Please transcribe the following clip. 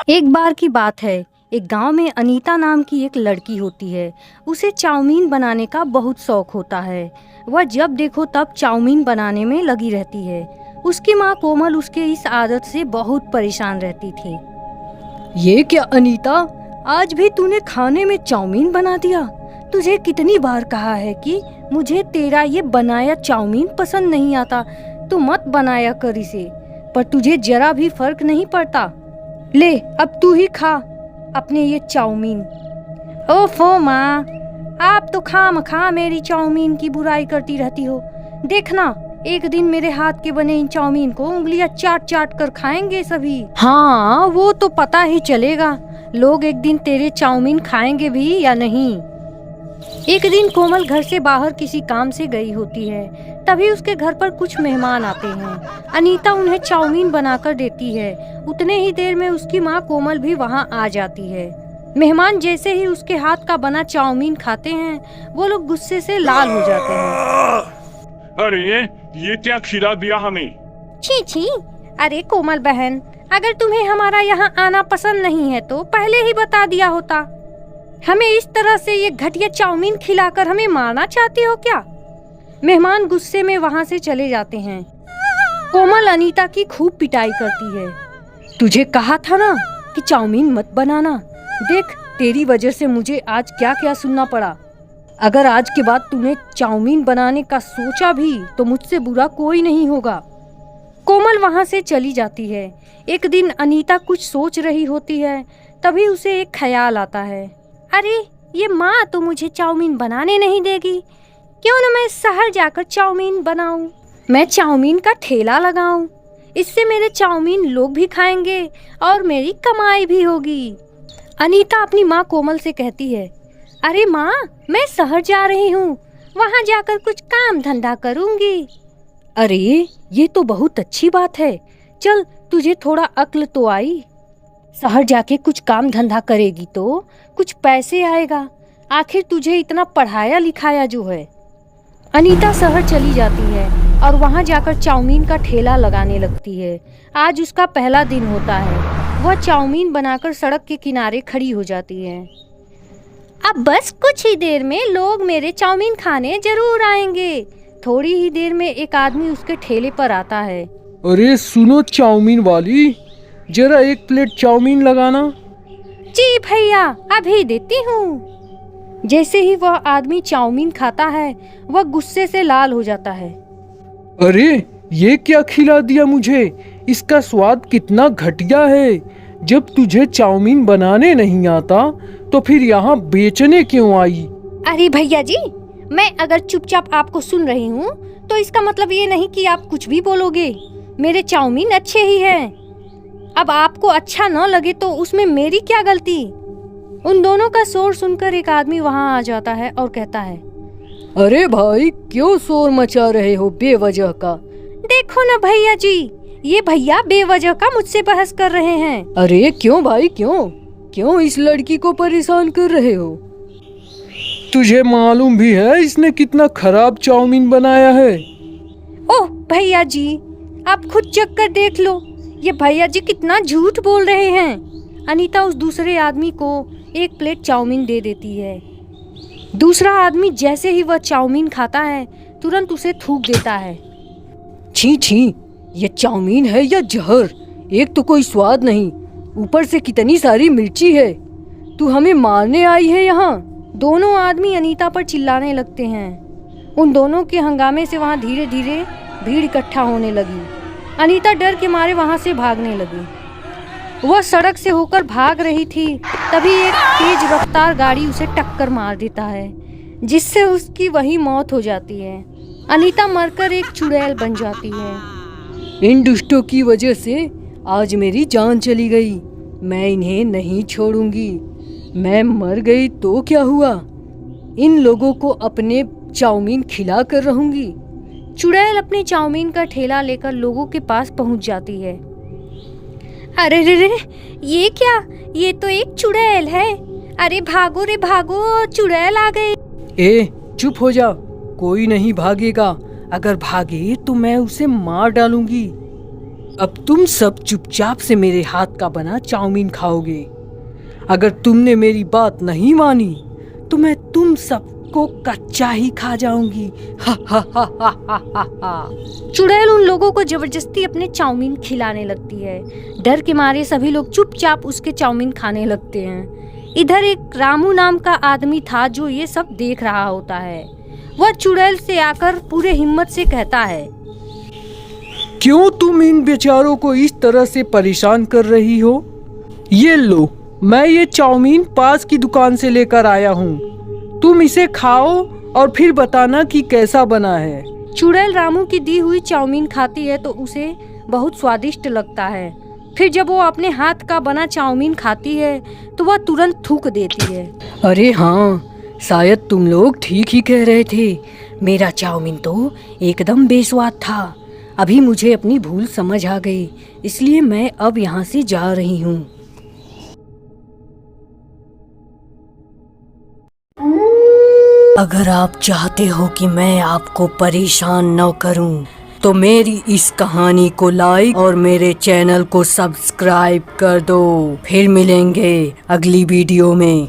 एक बार की बात है, एक गांव में अनीता नाम की एक लड़की होती है। उसे चाउमीन बनाने का बहुत शौक होता है। वह जब देखो तब चाउमीन बनाने में लगी रहती है। उसकी माँ कोमल उसके इस आदत से बहुत परेशान रहती थी। ये क्या अनीता, आज भी तूने खाने में चाउमीन बना दिया। तुझे कितनी बार कहा है कि मुझे तेरा ये बनाया चाउमीन पसंद नहीं आता, तू मत बनाया कर इसे, पर तुझे जरा भी फर्क नहीं पड़ता। ले अब तू ही खा अपने ये चाउमीन। ओफो माँ, आप तो खामखा मेरी चाउमीन की बुराई करती रहती हो। देखना, एक दिन मेरे हाथ के बने इन चाउमीन को उंगलियां चाट चाट कर खाएंगे सभी। हाँ, वो तो पता ही चलेगा लोग एक दिन तेरे चाउमीन खाएंगे भी या नहीं। एक दिन कोमल घर से बाहर किसी काम से गई होती है। तभी उसके घर पर कुछ मेहमान आते हैं। अनीता उन्हें चाउमीन बनाकर देती है। उतने ही देर में उसकी माँ कोमल भी वहाँ आ जाती है। मेहमान जैसे ही उसके हाथ का बना चाउमीन खाते हैं, वो लोग गुस्से से लाल हो जाते हैं। अरे ये क्या खिला दिया हमें? छी छी, अरे कोमल बहन, अगर तुम्हें हमारा यहाँ आना पसंद नहीं है तो पहले ही बता दिया होता। हमें इस तरह से ये घटिया चाउमीन खिलाकर हमें मारना चाहती हो क्या? मेहमान गुस्से में वहाँ से चले जाते हैं। कोमल अनीता की खूब पिटाई करती है। तुझे कहा था ना कि चाउमीन मत बनाना। देख, तेरी वजह से मुझे आज क्या क्या सुनना पड़ा। अगर आज के बाद तूने चाउमीन बनाने का सोचा भी तो मुझसे बुरा कोई नहीं होगा। कोमल वहाँ से चली जाती है। एक दिन अनीता कुछ सोच रही होती है, तभी उसे एक ख्याल आता है। अरे, ये माँ तो मुझे चाउमीन बनाने नहीं देगी, क्यों न मैं शहर जाकर चाउमीन बनाऊं। मैं चाउमीन का ठेला लगाऊं, इससे मेरे चाउमीन लोग भी खाएंगे और मेरी कमाई भी होगी। अनीता अपनी माँ कोमल से कहती है, अरे माँ, मैं शहर जा रही हूँ, वहाँ जाकर कुछ काम धंधा करूँगी। अरे, ये तो बहुत अच्छी बात है। चल, तुझे थोड़ा अक्ल तो आई। शहर जाके कुछ काम धंधा करेगी तो कुछ पैसे आएगा। आखिर तुझे इतना पढ़ाया लिखाया जो है। अनीता शहर चली जाती है और वहाँ जाकर चाउमीन का ठेला लगाने लगती है। आज उसका पहला दिन होता है। वह चाउमीन बनाकर सड़क के किनारे खड़ी हो जाती है। अब बस कुछ ही देर में लोग मेरे चाउमीन खाने जरूर आएंगे। थोड़ी ही देर में एक आदमी उसके ठेले पर आता है। अरे सुनो चाउमीन वाली, जरा एक प्लेट चाउमीन लगाना। जी भैया, अभी देती हूँ। जैसे ही वह आदमी चाउमीन खाता है, वह गुस्से से लाल हो जाता है। अरे, ये क्या खिला दिया मुझे? इसका स्वाद कितना घटिया है। जब तुझे चाउमीन बनाने नहीं आता तो फिर यहाँ बेचने क्यों आई? अरे भैया जी, मैं अगर चुपचाप आपको सुन रही हूँ तो इसका मतलब ये नहीं कि आप कुछ भी बोलोगे। मेरे चाउमीन अच्छे ही हैं। अब आपको अच्छा न लगे तो उसमें मेरी क्या गलती। उन दोनों का शोर सुनकर एक आदमी वहाँ आ जाता है और कहता है, अरे भाई, क्यों शोर मचा रहे हो बेवजह का? देखो ना भैया जी, ये भैया बेवजह का मुझसे बहस कर रहे हैं। अरे क्यों भाई, क्यों इस लड़की को परेशान कर रहे हो? तुझे मालूम भी है इसने कितना खराब चाउमीन बनाया है? ओह भैया जी, आप खुद चेक कर देख लो, ये भैया जी कितना झूठ बोल रहे हैं। अनीता उस दूसरे आदमी को एक प्लेट चाउमीन दे देती है। दूसरा आदमी जैसे ही वह चाउमीन खाता है, तुरंत उसे थूक देता है। छी छी, ये चाउमीन है या जहर? एक तो कोई स्वाद नहीं, ऊपर से कितनी सारी मिर्ची है। तू हमें मारने आई है यहाँ? दोनों आदमी अनीता पर चिल्लाने लगते हैं। उन दोनों के हंगामे से वहाँ धीरे धीरे भीड़ इकट्ठा होने लगी। अनीता डर के मारे वहाँ से भागने लगी। वह सड़क से होकर भाग रही थी, तभी एक तेज रफ्तार गाड़ी उसे टक्कर मार देता है, जिससे उसकी वही मौत हो जाती है। अनीता मरकर एक चुड़ैल बन जाती है। इन दुष्टों की वजह से आज मेरी जान चली गई। मैं इन्हें नहीं छोड़ूंगी। मैं मर गई तो क्या हुआ, इन लोगों को अपने चाउमीन खिला कर रहूंगी। चुड़ैल अपने चाउमीन का ठेला लेकर लोगों के पास पहुंच जाती है। अरे रे, ये क्या? ये तो एक चुड़ैल है। अरे भागो रे भागो, चुड़ैल आ गई। ए चुप हो जा, कोई नहीं भागेगा। अगर भागे तो मैं उसे मार डालूंगी। अब तुम सब चुपचाप से मेरे हाथ का बना चाउमीन खाओगे। अगर तुमने मेरी बात नहीं मानी तो मैं तुम सबको कच्चा ही खा जाऊंगी। हा हा हा हा हा हा हा। चुड़ैल उन लोगों को जबरदस्ती अपने चाउमीन खिलाने लगती है। डर के मारे सभी लोग चुपचाप उसके चाउमीन खाने लगते हैं। इधर एक रामू नाम का आदमी था जो ये सब देख रहा होता है। वह चुड़ैल से आकर पूरे हिम्मत से कहता है, क्यों तुम इन बेचारों को इस तरह से परेशान कर रही हो? ये लो, मैं ये चाउमीन पास की दुकान से लेकर आया हूँ। तुम इसे खाओ और फिर बताना कि कैसा बना है। चुड़ैल रामू की दी हुई चाउमीन खाती है तो उसे बहुत स्वादिष्ट लगता है। फिर जब वो अपने हाथ का बना चाउमीन खाती है तो वह तुरंत थूक देती है। अरे हाँ, शायद तुम लोग ठीक ही कह रहे थे। मेरा चाउमीन तो एकदम बेस्वाद था। अभी मुझे अपनी भूल समझ आ गई, इसलिए मैं अब यहाँ से जा रही हूँ। अगर आप चाहते हो कि मैं आपको परेशान न करूं, तो मेरी इस कहानी को लाइक और मेरे चैनल को सब्सक्राइब कर दो। फिर मिलेंगे अगली वीडियो में।